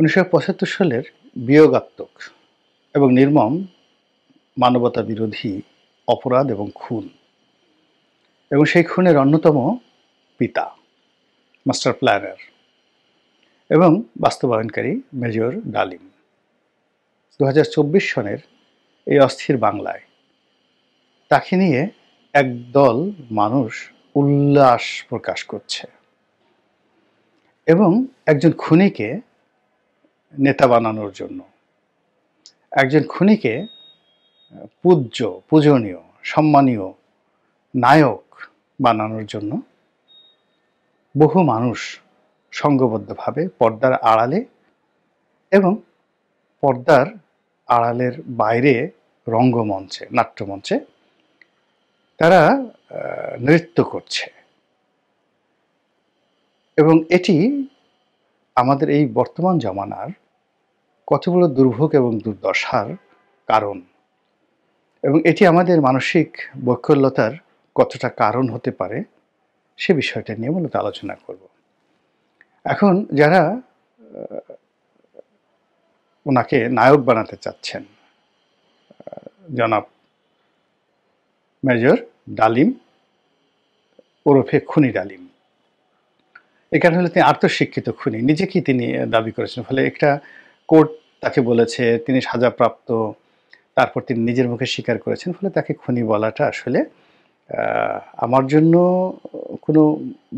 ১৯৭৫ সালের বিয়োগাত্মক এবং নির্মম মানবতা বিরোধী অপরাধ এবং খুন এবং সেই খুনের অন্যতম পিতা, মাস্টার প্ল্যানার এবং বাস্তবায়নকারী মেজর ডালিম। ২০২৪ সনের এই অস্থির বাংলায় তাকে নিয়ে একদল মানুষ উল্লাস প্রকাশ করছে এবং একজন খুনিকে নেতা বানানোর জন্য, একজন খুনিকে পূজ্য, পূজনীয়, সম্মানীয় নায়ক বানানোর জন্য বহু মানুষ সংঘবদ্ধভাবে পর্দার আড়ালে এবং পর্দার আড়ালের বাইরে রঙ্গমঞ্চে, নাট্যমঞ্চে তারা নৃত্য করছে এবং এটি আমাদের এই বর্তমান জমানার কতগুলো দুর্ভোগ এবং দুর্দশার কারণ এবং এটি আমাদের মানসিক বৈকল্যতার কতটা কারণ হতে পারে সে বিষয়টা নিয়ে মূলত আলোচনা করব। এখন যারা ওনাকে নায়ক বানাতে চাচ্ছেন, জনাব মেজর ডালিম ওরফে খুনি ডালিম, এখানে হলে তিনি আত্মশিক্ষিত খুনি, নিজেকেই তিনি দাবি করেছেন। ফলে একটা কোর্ট তাকে বলেছে তিনি সাজাপ্রাপ্ত, তারপর তিনি নিজের মুখে স্বীকার করেছেন। ফলে তাকে খুনি বলাটা আসলে আমার জন্য কোনো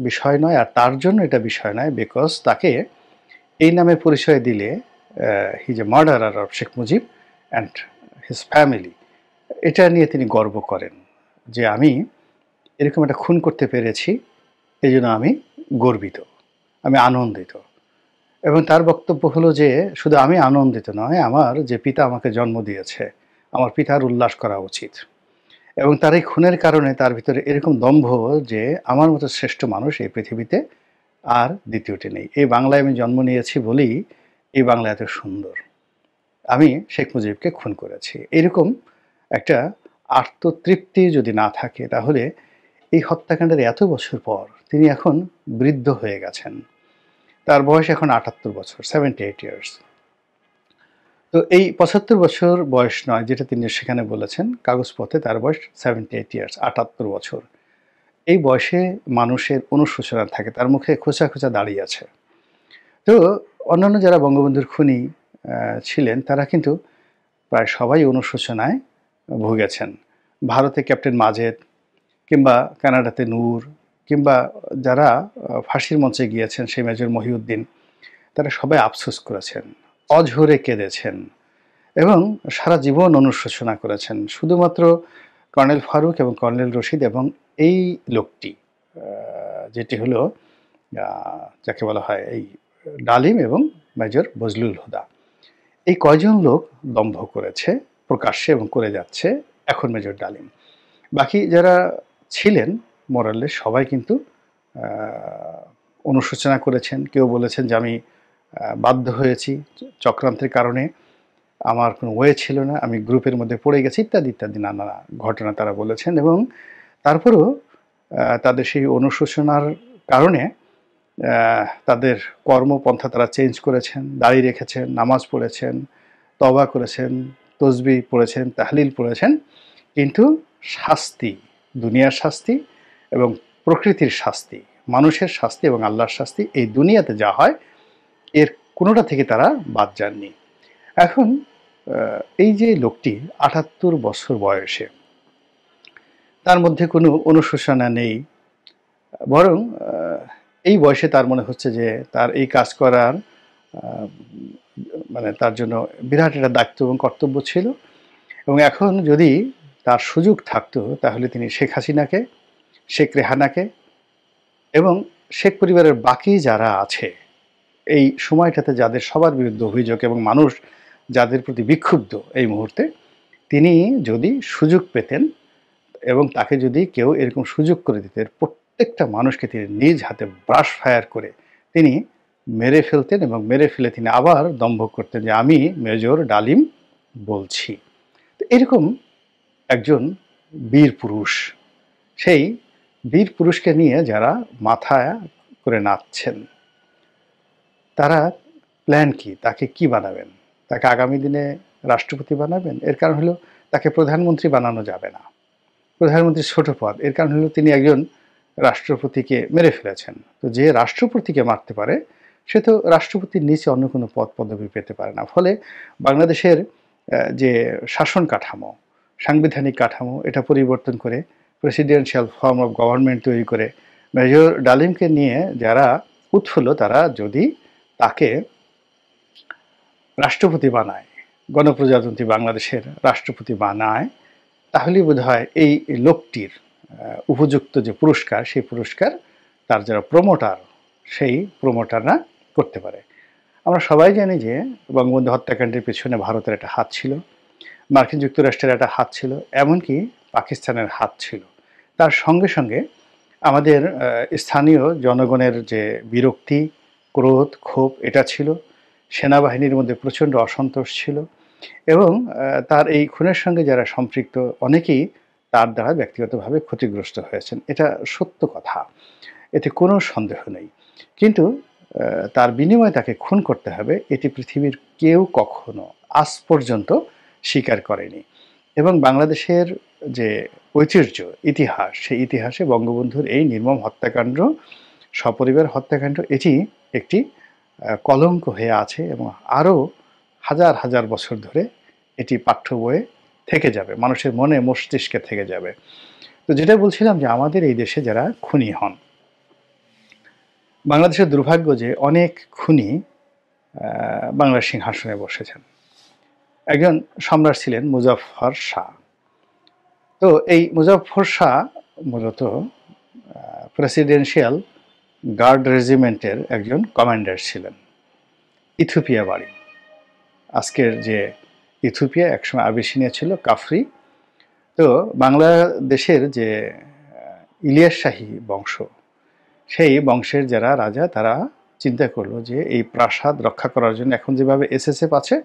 বিষয় নয়, আর তার জন্য এটা বিষয় নয়, বিকজ তাকে এই নামে পরিচয় দিলে he is a murderer of Sheikh Mujib and his family, এটা নিয়ে তিনি গর্ব করেন যে আমি এরকম একটা খুন করতে পেরেছি, এই জন্য আমি গর্বিত, আমি আনন্দিত। এবং তার বক্তব্য হলো যে শুধু আমি আনন্দিত নয়, আমার যে পিতা আমাকে জন্ম দিয়েছে, আমার পিতার উল্লাস করা উচিত। এবং তার এই খুনের কারণে তার ভিতরে এরকম দম্ভ যে আমার মতো শ্রেষ্ঠ মানুষ এই পৃথিবীতে আর দ্বিতীয়টি নেই। এই বাংলায় আমি জন্ম নিয়েছি বলেই এই বাংলা এত সুন্দর, আমি শেখ মুজিবকে খুন করেছি। এরকম একটা আত্মতৃপ্তি যদি না থাকে, তাহলে এই হত্যাকাণ্ডের এত বছর পর তিনি এখন বৃদ্ধ হয়ে গেছেন, তার বয়স এখন ৭৮ বছর, 78 ইয়ার্স। তো এই ৭৫ বছর বয়স নয় যেটা তিনি সেখানে বলেছেন, কাগজপত্রে তার বয়স 78 ইয়ার্স, ৭৮ বছর। এই বয়সে মানুষের অনুশোচনা থাকে, তার মুখে খোঁচা খোঁচা দাঁড়িয়ে আছে। তো অন্যান্য যারা বঙ্গবন্ধুর খুনি ছিলেন তারা কিন্তু প্রায় সবাই অনুশোচনায় ভুগেছেন। ভারতে ক্যাপ্টেন মাজেদ, কিংবা কানাডাতে নূর, কিংবা যারা ফাঁসির মঞ্চে গিয়েছেন সেই মেজর মহিউদ্দিন, তারা সবাই আফসোস করেছেন, অঝরে কেঁদেছেন এবং সারা জীবন অনুশোচনা করেছেন। শুধুমাত্র কর্নেল ফারুক এবং কর্নেল রশিদ এবং এই লোকটি, যেটি হলো যাকে বলা হয় এই ডালিম এবং মেজর বজলুল হুদা, এই কয়জন লোক দম্ভ করেছে প্রকাশ্যে এবং করে যাচ্ছে এখন মেজর ডালিম। বাকি যারা ছিলেন মোরালে সবাই কিন্তু অনুশোচনা করেছেন। কেউ বলেছেন যে আমি বাধ্য হয়েছি, চক্রান্তের কারণে আমার কোনো ওয়ে ছিল না, আমি গ্রুপের মধ্যে পড়ে গেছি, ইত্যাদি ইত্যাদি নানা ঘটনা তারা বলেছেন। এবং তারপরেও তাদের সেই অনুশোচনার কারণে তাদের কর্মপন্থা তারা চেঞ্জ করেছেন, দাড়ি রেখেছেন, নামাজ পড়েছেন, তওবা করেছেন, তসবিহ পড়েছেন, তাহলিল পড়েছেন, কিন্তু শাস্তি, দুনিয়ার শাস্তি এবং প্রকৃতির শাস্তি, মানুষের শাস্তি এবং আল্লাহর শাস্তি, এই দুনিয়াতে যা হয় এর কোনোটা থেকে তারা বাদ যাননি। এখন এই যে লোকটি ৭৮ বছর বয়সে, তার মধ্যে কোনো অনুশোচনা নেই, বরং এই বয়সে তার মনে হচ্ছে যে তার এই কাজ করার মানে তার জন্য বিরাট একটা দায়িত্ব এবং কর্তব্য ছিল। এবং এখন যদি তার সুযোগ থাকতো তাহলে তিনি শেখ হাসিনাকে, শেখ রেহানাকে এবং শেখ পরিবারের বাকি যারা আছে এই সময়টাতে, যাদের সবার বিরুদ্ধে অভিযোগ এবং মানুষ যাদের প্রতি বিক্ষুব্ধ এই মুহূর্তে, তিনি যদি সুযোগ পেতেন এবং তাকে যদি কেউ এরকম সুযোগ করে দিতেন, প্রত্যেকটা মানুষকে তিনি নিজ হাতে ব্রাশ ফায়ার করে তিনি মেরে ফেলতেন এবং মেরে ফেলে তিনি আবার দম্ভ করতেন যে আমি মেজর ডালিম বলছি। তো এরকম একজন বীর পুরুষ, সেই বীর পুরুষকে নিয়ে যারা মাথা করে নাচছেন, তারা প্ল্যান কি, তাকে কি বানাবেন? তাকে আগামী দিনে রাষ্ট্রপতি বানাবেন? এর কারণ হলো তাকে প্রধানমন্ত্রী বানানো যাবে না। প্রধানমন্ত্রীর ছোট পদ, এর কারণ হলো তিনি একজন রাষ্ট্রপতিকে মেরে ফেলেছেন। তো যে রাষ্ট্রপতিকে মারতে পারে সে তো রাষ্ট্রপতির নিচে অন্য কোনো পদ পদবি পেতে পারে না। ফলে বাংলাদেশের যে শাসন কাঠামো, সাংবিধানিক কাঠামো, এটা পরিবর্তন করে প্রেসিডেন্সিয়াল ফর্ম অফ গভর্নমেন্ট তৈরি করে মেজর ডালিমকে নিয়ে যারা উৎফুল্ল, তারা যদি তাকে রাষ্ট্রপতি বানায়, গণপ্রজাতন্ত্রী বাংলাদেশের রাষ্ট্রপতি বানায়, তাহলেই বোধহয় এই লোকটির উপযুক্ত যে পুরস্কার, সেই পুরস্কার তার যারা প্রমোটার, সেই প্রমোটাররা করতে পারে। আমরা সবাই জানি যে বঙ্গবন্ধু হত্যাকাণ্ডের পেছনে ভারতের একটা হাত ছিল, মার্কিন যুক্তরাষ্ট্রের একটা হাত ছিল, এমনকি পাকিস্তানের হাত ছিল। তার সঙ্গে সঙ্গে আমাদের স্থানীয় জনগণের যে বিরক্তি, ক্রোধ, ক্ষোভ, এটা ছিল। সেনাবাহিনীর মধ্যে প্রচণ্ড অসন্তোষ ছিল এবং তার এই খুনের সঙ্গে যারা সম্পৃক্ত অনেকেই তার দ্বারা ব্যক্তিগতভাবে ক্ষতিগ্রস্ত হয়েছেন। এটা সত্য কথা, এতে কোনো সন্দেহ নেই। কিন্তু তার বিনিময়ে তাকে খুন করতে হবে, এটি পৃথিবীর কেউ কখনো আজ পর্যন্ত স্বীকার করেনি। এবং বাংলাদেশের যে ঐতিহ্য, ইতিহাস, সেই ইতিহাসে বঙ্গবন্ধুর এই নির্মম হত্যাকাণ্ড, সপরিবার হত্যাকাণ্ড, এটি একটি কলঙ্ক হয়ে আছে এবং আরও হাজার হাজার বছর ধরে এটি পাঠ্য বইয়ে থেকে যাবে, মানুষের মনে মস্তিষ্কে থেকে যাবে। তো যেটা বলছিলাম যে আমাদের এই দেশে যারা খুনি হন, বাংলাদেশের দুর্ভাগ্য যে অনেক খুনি বাংলার সিংহাসনে বসেছেন। একজন সম্রাট ছিলেন মুজাফফর শাহ। তো এই মুজাফফর শাহ মূলত প্রেসিডেন্সিয়াল গার্ড রেজিমেন্টের একজন কমান্ডার ছিলেন। ইথিওপিয়া বাড়ি, আজকের যে ইথিওপিয়া, একসময় আবিসিনিয়া ছিল, কাফরি। তো বাংলাদেশের যে ইলিয়াস শাহী বংশ, সেই বংশের যারা রাজা, তারা চিন্তা করলো যে এই প্রাসাদ রক্ষা করার জন্য এখন যেভাবে এসএসএফ আছে,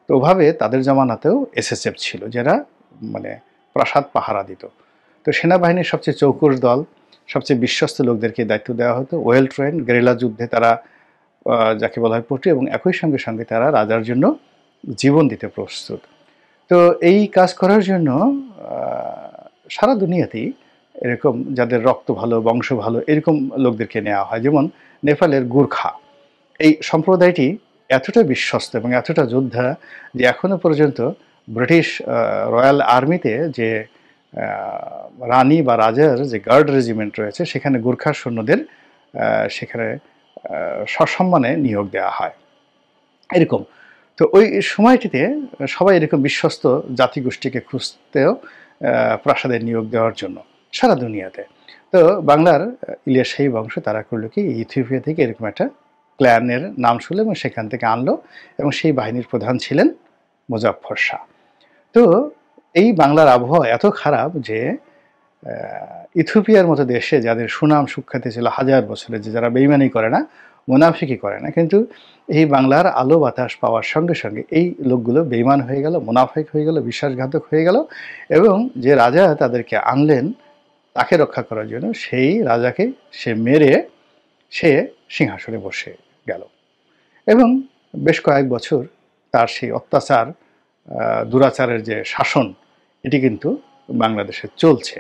তো ওভাবে তাদের জমানাতেও এসএসএফ ছিল, যারা মানে প্রাসাদ পাহারা দিত। তো সেনাবাহিনীর সবচেয়ে চৌকস দল, সবচেয়ে বিশ্বস্ত লোকদেরকে দায়িত্ব দেওয়া হতো। ওয়েল ট্রেন, গেরিলা যুদ্ধে তারা যাকে বলা হয় পটু, এবং একই সঙ্গে সঙ্গে তারা রাজার জন্য জীবন দিতে প্রস্তুত। তো এই কাজ করার জন্য সারা দুনিয়াতেই এরকম যাদের রক্ত ভালো, বংশ ভালো, এরকম লোকদেরকে নেওয়া হয়। যেমন নেপালের গুর্খা, এই সম্প্রদায়টি এতটা বিশ্বস্ত এবং এতটা যোদ্ধা যে এখনো পর্যন্ত ব্রিটিশ রয়্যাল আর্মিতে যে রানী বা রাজার যে গার্ড রেজিমেন্ট রয়েছে, সেখানে গুর্খা সৈন্যদের সেখানে সসম্মানে নিয়োগ দেওয়া হয় এরকম। তো ওই সময়টিতে সবাই এরকম বিশ্বস্ত জাতিগোষ্ঠীকে খুঁজতেও প্রাসাদের নিয়োগ দেওয়ার জন্য সারা দুনিয়াতে। তো বাংলার ইলিয়াস শাহী বংশ তারা করলো কি, ইথিওপিয়া থেকে এরকম একটা ক্ল্যানের নাম শুনলো এবং সেখান থেকে আনলো, এবং সেই বাহিনীর প্রধান ছিলেন মুজাফফর শাহ। তো এই বাংলার আবহাওয়া এত খারাপ যে ইথিওপিয়ার মতো দেশে যাদের সুনাম সুখ্যাতি ছিল হাজার বছরের, যে যারা বেইমানি করে না, মুনাফিকি করে না, কিন্তু এই বাংলার আলো বাতাস পাওয়ার সঙ্গে সঙ্গে এই লোকগুলো বেইমান হয়ে গেল, মুনাফিক হয়ে গেল, বিশ্বাসঘাতক হয়ে গেল, এবং যে রাজা তাদেরকে আনলেন তাকে রক্ষা করার জন্য, সেই রাজাকে সে মেরে সে সিংহাসনে বসে গেল। এবং বেশ কয়েক বছর তার সেই অত্যাচার, দুরাচারের যে শাসন, এটি কিন্তু বাংলাদেশে চলছে।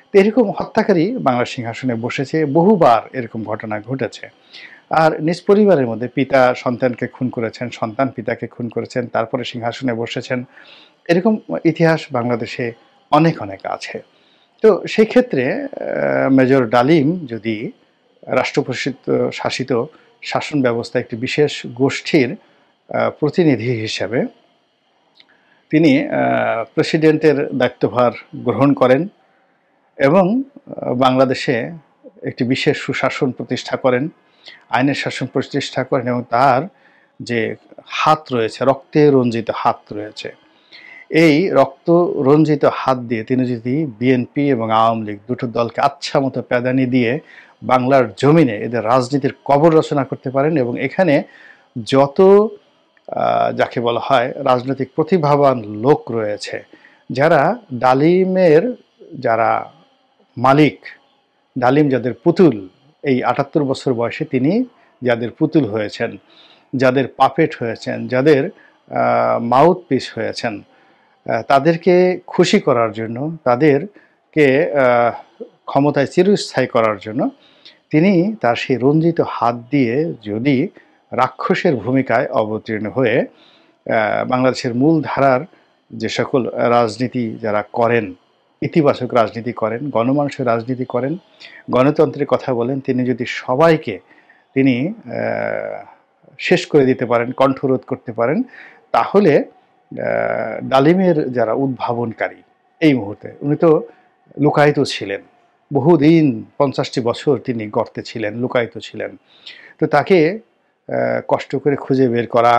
তো এরকম হত্যাকারী বাংলার সিংহাসনে বসেছে, বহুবার এরকম ঘটনা ঘটেছে। আর নিজ পরিবারের মধ্যে পিতা সন্তানকে খুন করেছেন, সন্তান পিতাকে খুন করেছেন, তারপরে সিংহাসনে বসেছেন, এরকম ইতিহাস বাংলাদেশে অনেক অনেক আছে। তো সেই ক্ষেত্রে মেজর ডালিম যদি শাসিত শাসন ব্যবস্থা একটি বিশেষ গোষ্ঠীর প্রতিনিধি হিসেবে তিনি প্রেসিডেন্টের দায়িত্বভার গ্রহণ করেন এবং বাংলাদেশে একটি বিশেষ সুশাসন প্রতিষ্ঠা করেন, আইনের শাসন প্রতিষ্ঠা করেন, এবং তার যে হাত রয়েছে, রক্তে রঞ্জিত হাত রয়েছে, এই রক্ত রঞ্জিত হাত দিয়ে তিনি যদি বিএনপি এবং আওয়ামী লীগ দুটো দলকে আচ্ছা মতো প্যাদানি দিয়ে বাংলার জমিনে এদের রাজনীতির কবর রচনা করতে পারেন, এবং এখানে যত যাকে বলা হয় রাজনৈতিক প্রতিভাবান লোক রয়েছে, যারা ডালিমের যারা মালিক, ডালিম যাদের পুতুল, এই ৭৮ বছর বয়সে তিনি যাদের পুতুল হয়েছেন, যাদের পাপেট হয়েছেন, যাদের মাউথ পিস হয়েছেন, তাদেরকে খুশি করার জন্য, তাদেরকে ক্ষমতায় চিরস্থায়ী করার জন্য তিনি তার সেই রঞ্জিত হাত দিয়ে যদি রাক্ষসের ভূমিকায় অবতীর্ণ হয়ে বাংলাদেশের মূল ধারার যে সকল রাজনীতি যারা করেন, ইতিবাচক রাজনীতি করেন, গণমানুষের রাজনীতি করেন, গণতন্ত্রের কথা বলেন, তিনি যদি সবাইকে তিনি শেষ করে দিতে পারেন, কণ্ঠরোধ করতে পারেন, তাহলে ডালিমের যারা উদ্ভাবনকারী এই মুহূর্তে, উনি তো লুকায়িত ছিলেন বহুদিন, 50টি বছর তিনি গর্তে ছিলেন, লুকায়িত ছিলেন। তো তাকে কষ্ট করে খুঁজে বের করা,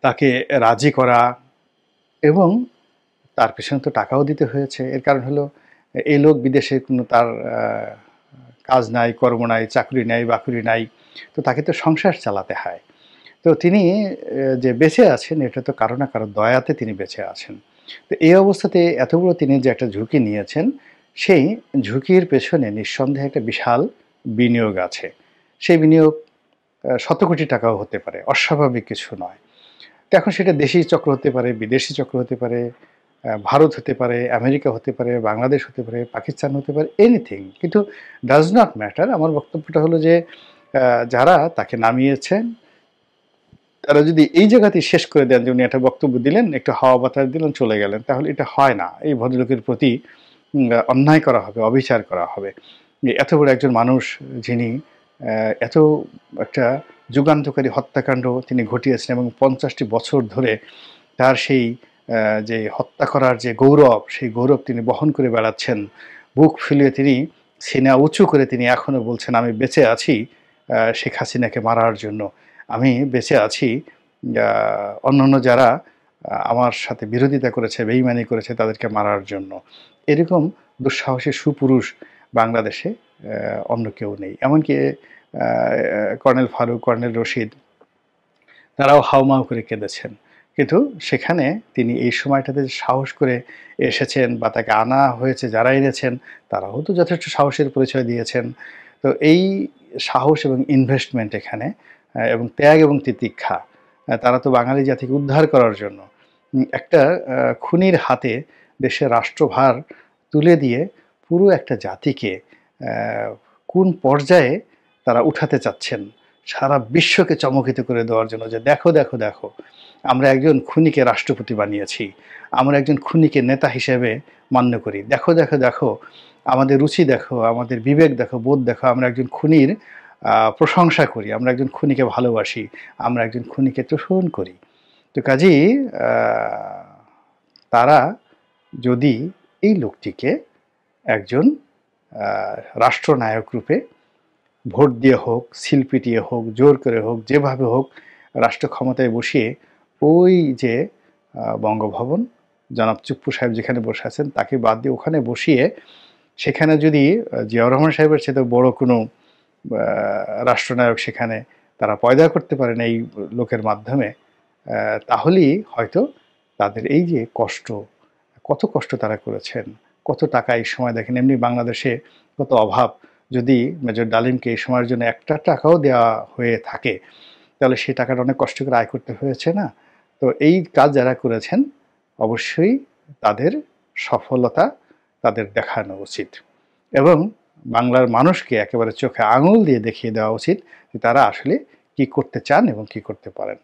তাকে রাজি করা, এবং তার পেছনে তো টাকাও দিতে হয়েছে। এর কারণ হলো এই লোক বিদেশে কোনো তার কাজ নাই, কর্ম নাই, চাকরি নাই, বাকরি নাই, তো তাকে তো সংসার চালাতে হয়। তো তিনি যে বেঁচে আছেন এটা তো কারো না কারো দয়াতে তিনি বেঁচে আছেন। তো এই অবস্থাতে এত বড় তিনি যে একটা ঝুঁকি নিয়েছেন, সেই ঝুঁকির পেছনে নিঃসন্দেহে একটা বিশাল বিনিয়োগ আছে। সেই বিনিয়োগ শত কোটি টাকাও হতে পারে, অস্বাভাবিক কিছু নয়। তো এখন সেটা দেশি চক্র হতে পারে, বিদেশি চক্র হতে পারে, ভারত হতে পারে, আমেরিকা হতে পারে, বাংলাদেশ হতে পারে, পাকিস্তান হতে পারে, এনিথিং, কিন্তু ডাজ নট ম্যাটার। আমার বক্তব্যটা হলো যে যারা তাকে নামিয়েছেন তারা যদি এই জায়গাতেই শেষ করে দেন যে উনি একটা বক্তব্য দিলেন, একটু হাওয়া বাতাস দিলেন, চলে গেলেন, তাহলে এটা হয় না। এই ভদ্রলোকের প্রতি অন্যায় করা হবে, অবিচার করা হবে। এত বড় একজন মানুষ, যিনি এত একটা যুগান্তকারী হত্যাকাণ্ড তিনি ঘটিয়েছেন এবং 50টি বছর ধরে তার সেই যে হত্যা করার যে গৌরব, সেই গৌরব তিনি বহন করে বেড়াচ্ছেন। বুক ফুলিয়ে তিনি সিনা উঁচু করে তিনি এখনও বলছেন, আমি বেঁচে আছি শেখ হাসিনাকে মারার জন্য, আমি বেঁচে আছি অন্যান্য যারা আমার সাথে বিরোধিতা করেছে, বেইমানি করেছে, তাদেরকে মারার জন্য। এরকম দুঃসাহসী সুপুরুষ বাংলাদেশে অন্য কেউ নেই। এমনকি কর্নেল ফারুক, কর্নেল রশিদ, তারাও হাউমাউ করে কেঁদেছেন। কিন্তু সেখানে তিনি এই সময়টাতে সাহস করে এসেছেন, বা তাকে আনা হয়েছে যারা এনেছেন তারাও তো যথেষ্ট সাহসের পরিচয় দিয়েছেন। তো এই সাহস এবং ইনভেস্টমেন্ট এখানে, এবং ত্যাগ এবং তিতিক্ষা, তারা তো বাঙালি জাতিকে উদ্ধার করার জন্য একটা খুনির হাতে দেশের রাষ্ট্রভার তুলে দিয়ে পুরো একটা জাতিকে কোন পর্যায়ে তারা উঠাতে চাচ্ছেন, সারা বিশ্বকে চমকিত করে দেওয়ার জন্য, যে দেখো দেখো দেখো, আমরা একজন খুনিকে রাষ্ট্রপতি বানিয়েছি, আমরা একজন খুনিকে নেতা হিসেবে মান্য করি, দেখো দেখো দেখো, আমাদের রুচি দেখো, আমাদের বিবেক দেখো, বোধ দেখো, আমরা একজন খুনির প্রশংসা করি, আমরা একজন খুনিকে ভালোবাসি, আমরা একজন খুনিকে তোষণ করি। তো কাজেই তারা যদি এই লোকটিকে একজন রাষ্ট্রনায়ক রূপে ভোট দিয়ে হোক, সিল পিটিয়ে হোক, জোর করে হোক, যেভাবে হোক রাষ্ট্র ক্ষমতায় বসিয়ে, ওই যে বঙ্গভবন, জনাব চুপ্পু সাহেব যেখানে বসে আছেন তাকে বাদ দিয়ে ওখানে বসিয়ে, সেখানে যদি জিয়াউর রহমান সাহেবের চেয়ে বড় কোনো রাষ্ট্রনায়ক সেখানে তারা পয়দা করতে পারেন এই লোকের মাধ্যমে, তাহলেই হয়তো তাদের এই যে কষ্ট, কত কষ্ট তারা করেছেন, কত টাকা এই সময় দেখেন, এমনি বাংলাদেশে কত অভাব, যদি মেজর ডালিমকে এই সময়ের জন্য একটা টাকাও দেওয়া হয়ে থাকে তাহলে সেই টাকাটা অনেক কষ্ট করে আয় করতে হয়েছে না? তো এই কাজ যারা করেছেন অবশ্যই তাদের সফলতা তাদের দেখানো উচিত, এবং বাংলার মানুষকে একেবারে চোখে আঙুল দিয়ে দেখিয়ে দেওয়া উচিত যে তারা আসলে কি করতে চান এবং কি করতে পারেন।